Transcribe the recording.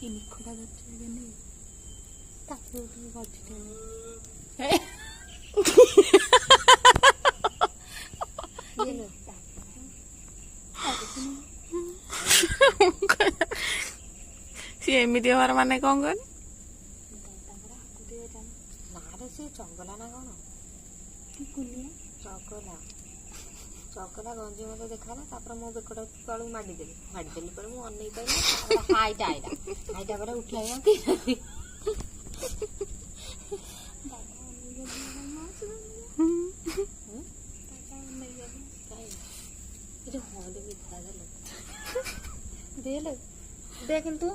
ini khura dacche gani taku gachite si ଏମିତି ହବାର ମାନେ କଣ କହନି ସେ ଚଗଲା ନା କଣ ଚଗଲା ଗଞ୍ଜି ମତେ ଦେଖାଲା ତାପରେ ମୋ ବେକଟା ତଳକୁ ମାଡ଼ିଦେଲି ପରେ ମୁଁ ଅନେଇ ପାଇଲି ହାଇଟା ପରେ ଉଠିଲା ଦେଲେ କିନ୍ତୁ